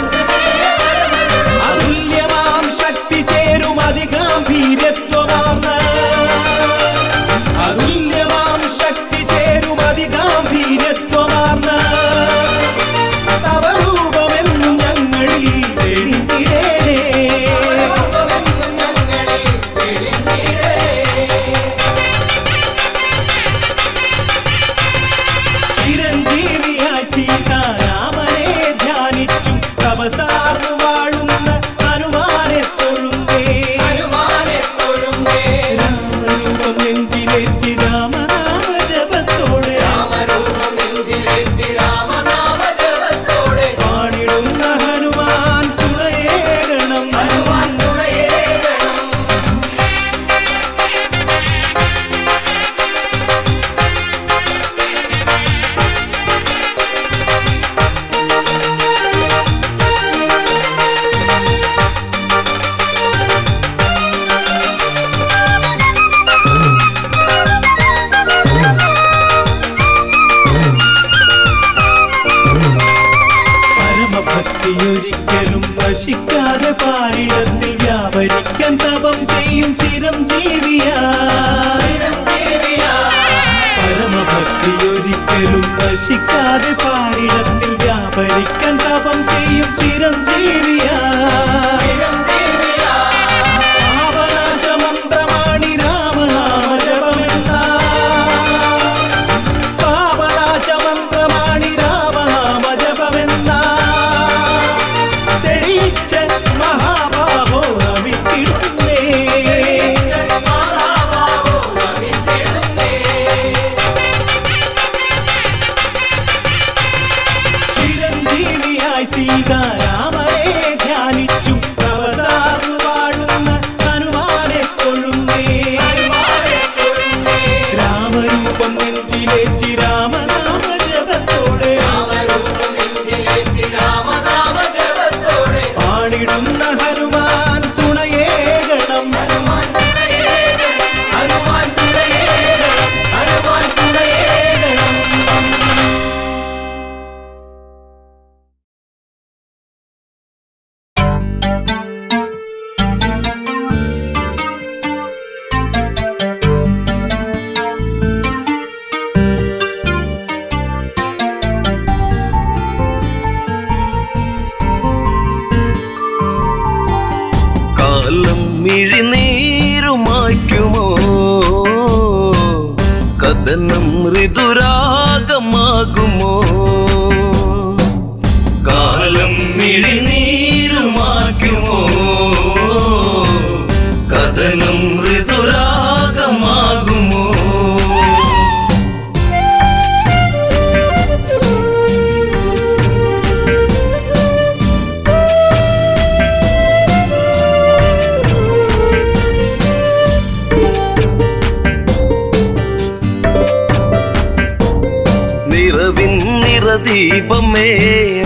നശിക്കാതെ പാരിടത്തിൽ വ്യാപരിക്കാൻ തപം ചെയ്യും ചിരഞ്ജീവിയാ പരമഭക്തിയൊരിക്കലും നശിക്കാതെ പാരിടത്തിൽ വ്യാപരിക്കാൻ തപം ചെയ്യും ചിരഞ്ജീവിയാ പാപനാശമന്ത്രമാണി രാമനാമ ജപമെന്ന പാപനാശമന്ത്രമാണി രാമനാമ ജപമെന്ന തെളിയിച്ച മഹാഭാവോ നമിച്ചിടുന്നേ ചിരഞ്ജീവിയായി സീതാരാമനെ ധ്യാനിച്ചു തപസാർന്നു വാഴുന്ന ഹനുമാനെ തൊഴുന്നേ രാമരൂപം നെഞ്ചിലേറ്റി രാമനാമ ജപത്തോടെ പാടിടുന്ന ഹനുമാൻ തുണയേകണം ഹനുമാൻ തുണയേകണം ഹനുമാൻ തുണയേകണം കാലം മിഴിനീരുമായ്ക്കുമോ കഥനം ഋതുരാഗമാകുമോ കാലം മിഴിനീരുമായ്ക്കുമോ കഥനം ഋതുരാഗമാകുമോ നിറവിൻ നിറദീപമേ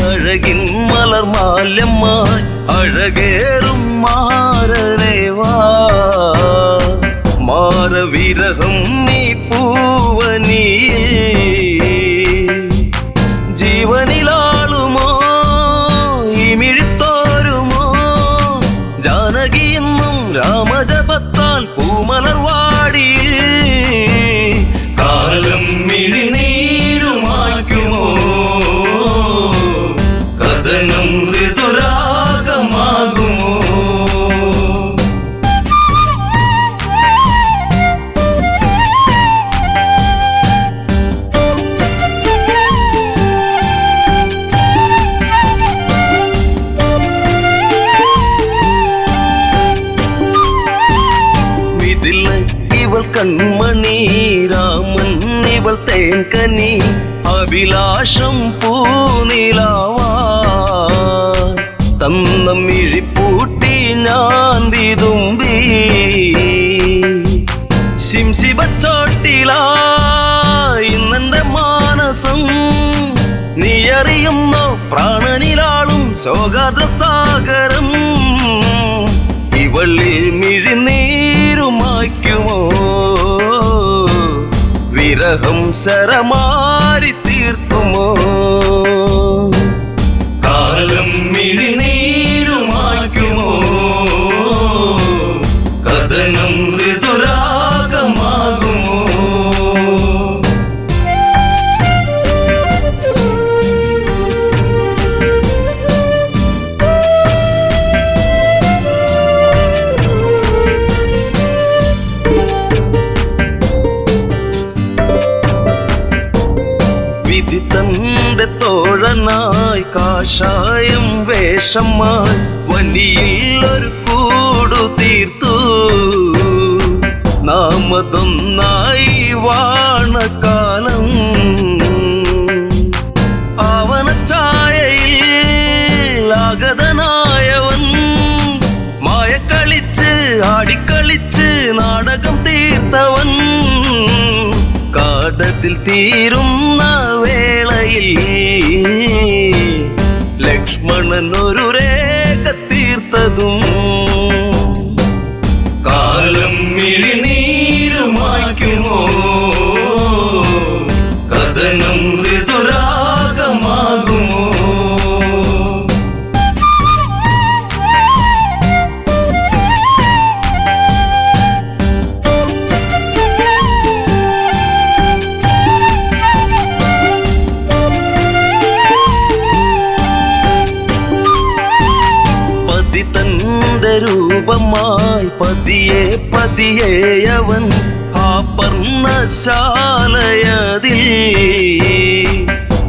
അഴകിൻ മലർമാല്യമായി അഴകേറും മാരരേവാ മാരവിരഹം നീ പൂവനിയേ ജീവനിലാളുമോ ഇമിഴിത്തോരുമോ ജാനകിയെന്നും രാമജപത്താൽ പൂമലർവാടി കാലം മിഴിനീരുമായ്ക്കുമോ കഥനം ഋതുരാഗമാകുമോ ഇതിൽ ഇവൾ കൺമണി രാമൻ ഇവൾ തേൻകനി അഭിലാഷം പൂനിലാവാ തന്ന മിഴിപ്പൂട്ടി ഞാൻ വിതുമ്പി ശിംശിബച്ചോട്ടിലായി ഇന്നെന്റെ മാനസം നീ അറിയുന്നോ പ്രാണനിലാളും ശോകാദ്രസാഗരം ഇവളിൽ മിഴിനീരുമായ്ക്കുമോ വിരഹം ശരമാരി തീർക്കുമോ കാലം മിഴിനീരുമായ്ക്കുമോ കഥനം ഋതുരാഗമാകുമോ വിധി തന്റെ തോഴനായി കാഷായം വേഷമായി വനിയിൽ ഒരു കൂടു തീർത്തു നാമതൊന്നായി വാണകാലം ആവനച്ചായയിൽ ആഗതനായവൻ മായക്കളിച്ച് ആടിക്കളിച്ച് നാടകം തീർത്തവൻ കാടത്തിൽ തീരുന്ന വേളയിൽ ലക്ഷ്മണൻ ഒരു രേഖ തീർത്തതും കാലം മിഴിനീരുമായ്ക്കുമോ കഥനം ഋതുരാഗമാകുമോ തന്റെ രൂപമായി പതിയെ പതിയെ അവൻ ആ പർണശാലയതിൽ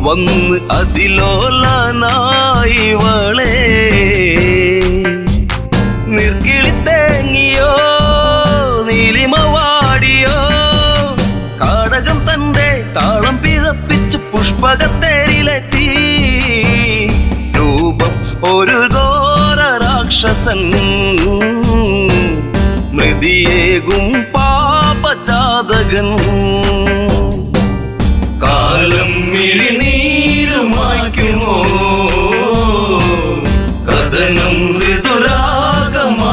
വന്ന് അതിലോലനായി വളേ നിർക്കിളി തേങ്ങിയോ നീലിമവാടിയോ കാടകം തന്റെ താളം പിഴപ്പിച്ച് പുഷ്പകത്തേരിലെത്തി രൂപം ഒരു ഘോര രാക്ഷസൻ മൃതിയേകും പാപജാതകൻ കാലം മിഴിനീരുമായ്ക്കുമോ കഥനം ഋതുരാഗമാകുമോ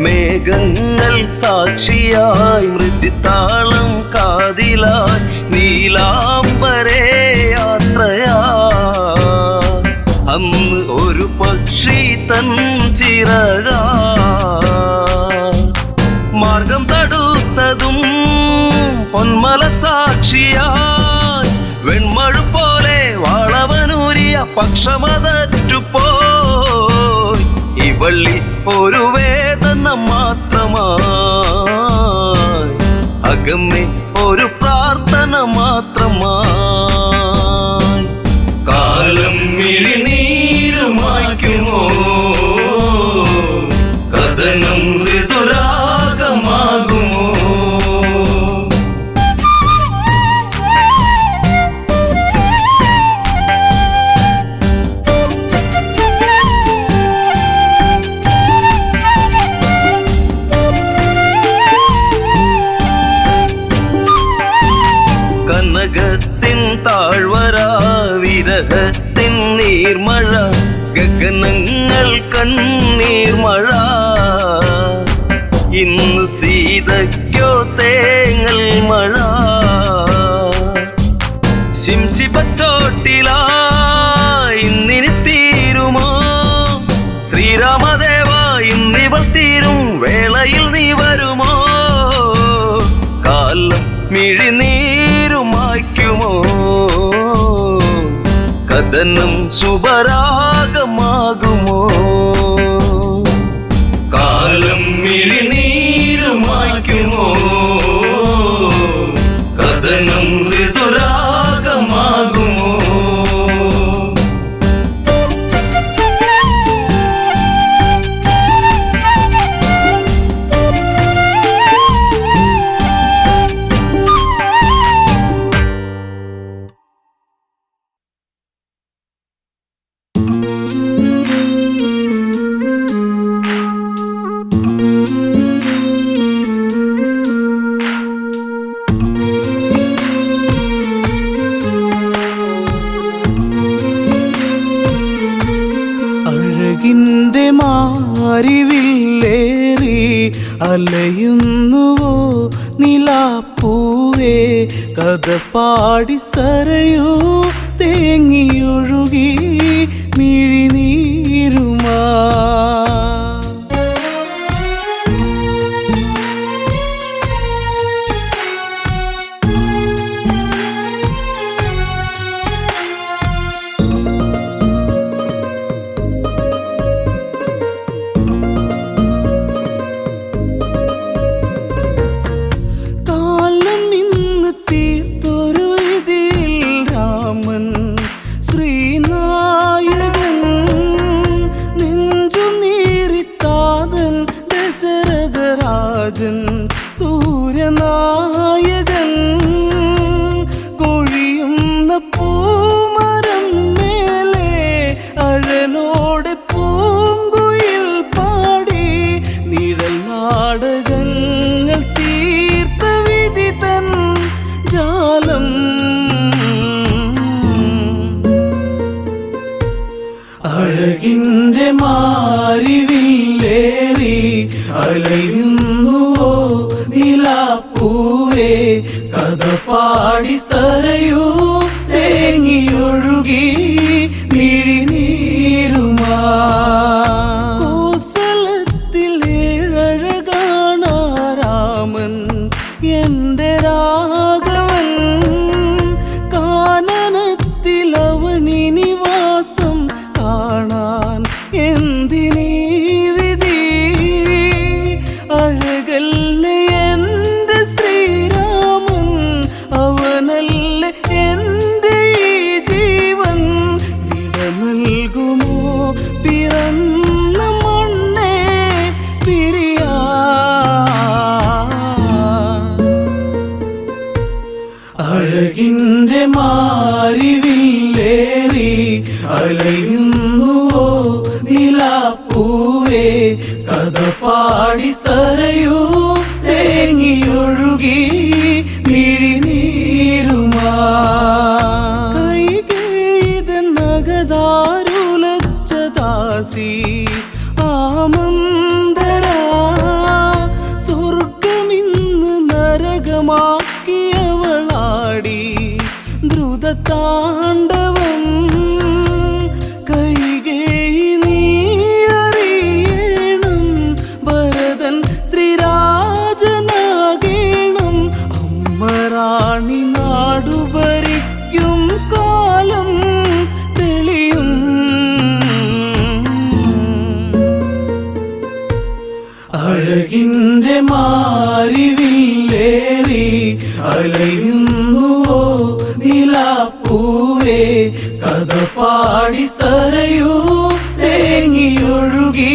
മേഘങ്ങൾ സാക്ഷിയായി മൃതിത്താളം കാതിലായി നീലാംബരേ യാത്രയാ അന്ന് ഒരു പക്ഷി തൻ ചിറക മാർഗം തടുത്തതും പൊന്മല സാക്ഷിയായി വെൺമഴു പോലെ വളവനൂരിയ പക്ഷമതറ്റുപോയി ഇവള്ളി ഒരു വേദന മാത്രമായി അകമ്മേ ഒരു പ്രാർത്ഥന മാത്രമായി കാലം മിഴിനീരുമായ്ക്കുമോ കഥനം ഋതുരാഗമാകുമോ കനകത്തിൻ താഴ്വര വിരഹത്തിൻ നീർമഴ ഗഗനങ്ങൾ കണ്ണീർമഴ ഇന്നു സീതയ്ക്കോ തേങ്ങൽ മഴ ശിംശിപച്ചോട്ടിലായി ഇന്നിനി തീരുമോ ശ്രീരാമദേവ ഇന്നിവൾ തീരും വേളയിൽ നീ വരുമോ കാലം മിഴിനീരുമായ്ക്കുമോ കഥനം ശുഭരാഗമാകുമോ കാലം മിഴിനീരുമായ്ക്കുമോ കഥനം ഋതുരാഗമാകുമോ അഴകിൻ്റെ മാരിവില്ലേറി അലയുന്നുവോ നിലാപ്പൂവേ കഥ പാടി സരയൂ തേങ്ങിയൊഴുകി മിഴിനീരുമാ സൂര്യനായകൻ കൊഴിയുന്ന പൂമരം മേലെ അഴനോടെ പൂങ്കുയിൽ പാടി നിഴൽ നാടകങ്ങൾ തീർത്ത വിധി തൻ ജാലം അഴകിൻ്റെ മാരിവില്ലേറി അലയുന്നുവോ നിലാപ്പൂവേ കഥ പാടി സരയൂ തേങ്ങിയൊഴുകി മിഴിനീ തന്ന മണ്ണേ പിരിയാ അഴകിൻ്റെ മാരിവില്ലേറി അലയുന്നുവോ നിലാപ്പൂവേ കഥ പാടി സരയൂ തേങ്ങിയൊഴുകി മിഴിനീരുമാ നഗതാരുലച്ച ദാസി ആമന്തരാ സ്വർഗമിന്ന് നരകമാക്കിയവളാടി ദ്രുതതാണ്ഡവം കൈകേയി നീ അറിയണം ഭരതൻ ശ്രീരാജനാകേണം അമ്മറാണി നാടുഭരിക്കും കാലം തെളിയും അഴകിൻ്റെ മാരിവില്ലേറി അലയുന്നുവോ നിലാപ്പൂവേ കഥ പാടി സരയൂ തേങ്ങിയൊഴുകി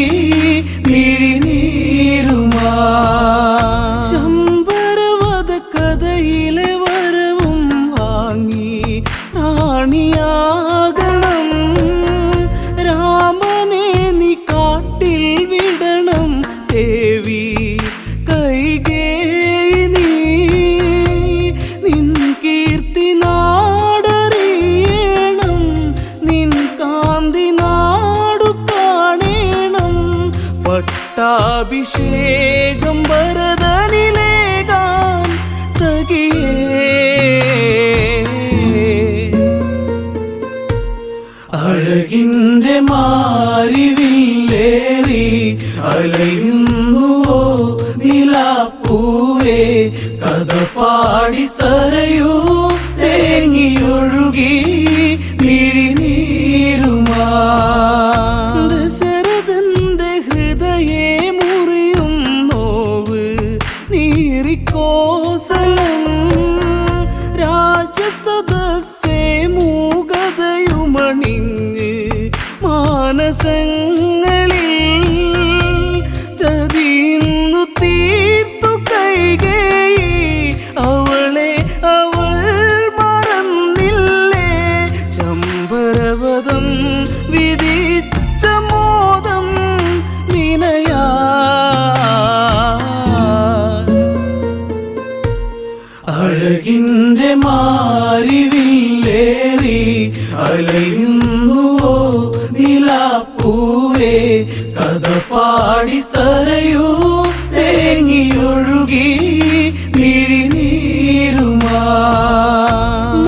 മിഴിനീരുമാ ശമ്പരവധ കഥയിലെ വരവും വാങ്ങി റാണിയാകണം രാമനെ നീ കാട്ടിൽ വിടണം ദേവി കൈകേയി നീ നിൻ കീർത്തി നാടറിയണം നിൻ കാന്തി നാടു കാണേണം പട്ടാഭിഷേകം ഭരതനിലേകാൻ സഖിയേ അഴകിൻ്റെ മാരിവില്ലേറി അലയുന്നുവോ നിലാപ്പൂവേ കഥ പാടി സരയൂ തേങ്ങിയൊഴുകി മിഴിനീരുമാ ദശരഥന്റെ ഹൃദയേ മുറിയും നോവ് നീറിക്കോസലം രാജസദസ്സേ മൂകതയുമണിഞ്ഞ് മാനസങ്ങളിൽ ചതിയുന്നു തീർത്തു കൈകേയി അവളെ അവൾ മറന്നില്ലേ ശമ്പരവധം വിധിച്ച മോദം വിനയാ അഴകിൻ്റെ മാരിവില്ലേറി അലയുന്നുവോ നിലാപ്പൂവേ കഥ പാടി സരയൂ തേങ്ങിയൊഴുകി മിഴിനീരുമാ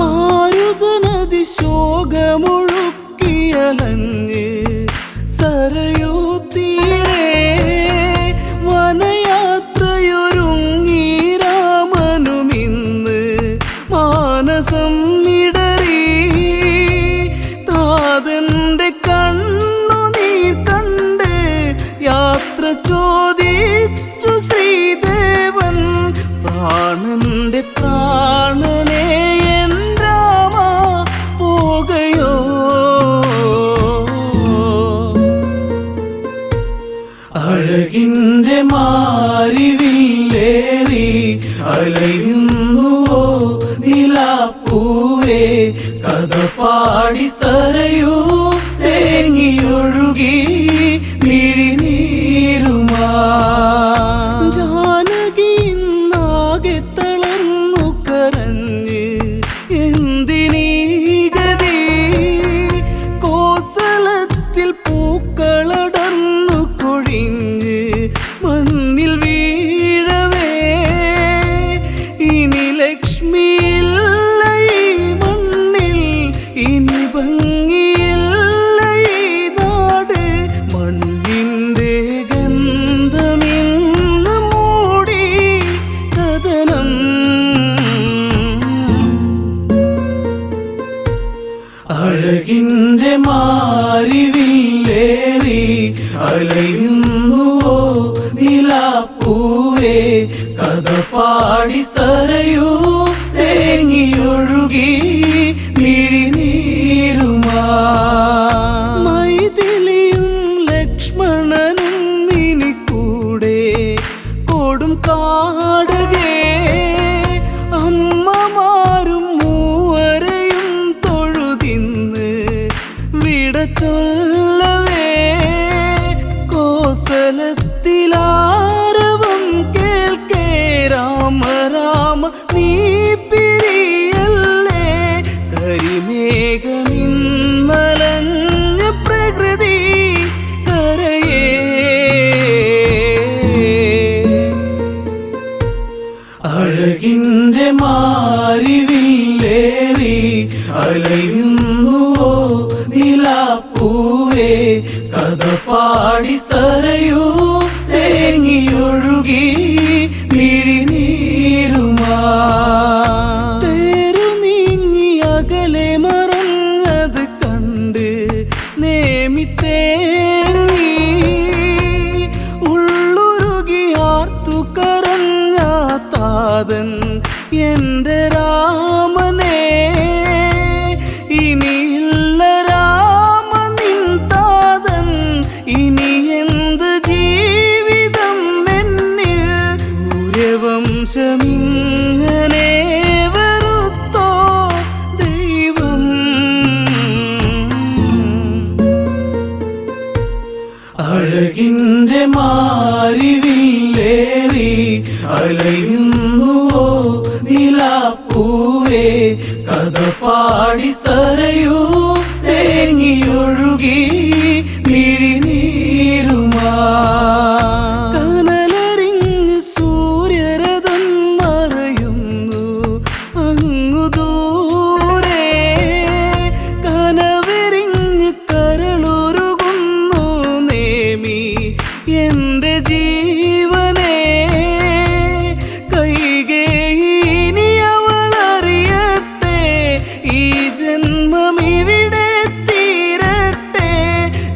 മാരുതനദി ശോകമൊഴുക്കിയലഞ്ഞ് സരയൂ തീരെ വനയാത്രയൊരുങ്ങി രാമനുമിന്ന് മാനസം ഇടറി താതന്റെ കണ്ണുനീർ കണ്ട് യാത്ര ചോദിച്ചു ശ്രീദേവൻ പ്രാണന്റെ പ്രാണനെ എൻ രാമ പോകയോ അഴകിൻ്റെ മാരിവില്ലേറി അലയുന്നുവോ നിലാപ്പൂവേ കഥ പാടി സരയൂ തേങ്ങിയൊഴുകി മിഴിനീരുമാ ജാനകി നാകെ തളർന്നു കരഞ്ഞ് എന്തിനീ ഗതി കോസലത്തിൽ പൂക്കളടർന്നു കൊഴിഞ്ഞ് മണ്ണിൽ വീഴവേ ഇനി ലക്ഷ്മിയില്ല ഈ മണ്ണിൽ ഇനി ഭംഗിയില്ല ഈ നാട് മണ്ണിൻ്റെ ഗന്ധമിന്ന് മൂടി കഥനം അഴകിൻ്റെ മാരിവില്ലേറി അലയുന്നുവോ നിലാപ്പൂവേ കഥ പാടി സരയൂ തേങ്ങിയൊഴുകി മിഴിനീരുമാ മൈഥിലിയും നീയല്ലവേ കോസലത്തിലാരവം കേൾക്കേ രാമ രാമ നീ പിരിയല്ലേ കരിമേഘമിന്നലഞ്ഞ പ്രകൃതി കരയേ അഴകിൻ്റെ മാരിവില്ലേറി അലയുന്നുവോ നിലാപ്പൂവേ കഥ പാടി സരയൂ തേങ്ങിയൊഴുകി മിഴിനീരുമാ തേരു നീങ്ങി അകലെ മറഞ്ഞത് കണ്ട് നേമിത്തേങ്ങി ഉള്ളുരുകി ആർത്തു കരഞ്ഞ താതൻ എൻ്റെ രാമനെ ഇനിയില്ല രാമ നിൻ താതൻ ഇനി എന്ത് ജീവിതം എന്നിൽ സൂര്യവംശമിങ്ങനെ വെറുത്തോ ദൈവം അഴകിൻ്റെ മാരിവില്ലേറി അലയുന്നുവോ നിലാപ്പൂവേ കഥ പാടി സരയൂ തേങ്ങിയൊഴുകി മിഴിനീരുമാ കനലറിഞ്ഞ് സൂര്യരഥം മറയുന്നു അങ്ങു ദൂരെ കനവെറിഞ്ഞ് കരളുരുകുന്നു നേമി എൻ്റെ ജീവനെ കൈകേയിനി അവളറിയട്ടെ ഈ ജന്മം ഇവിടെ തീരട്ടെ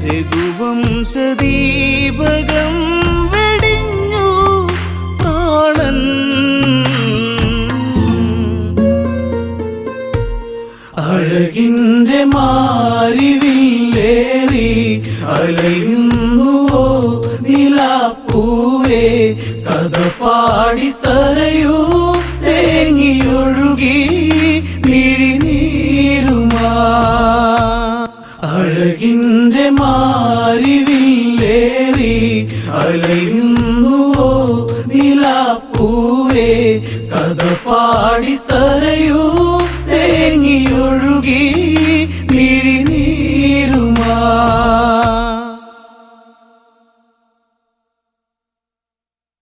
രഘുവംശദീപകം വെടിഞ്ഞു പ്രാണൻ അഴകിൻ്റെ മാരിവില്ലേറി അലയുന്നുവോ നിലാപ്പൂവേ കഥ പാടി സരയൂ തേങ്ങിയൊഴുകി മിഴിനീരുമാ അഴകിൻ്റെ മാരിവില്ലേറി അലയുന്നുവോ നിലാപ്പൂവേ കഥ പാടി സരയൂ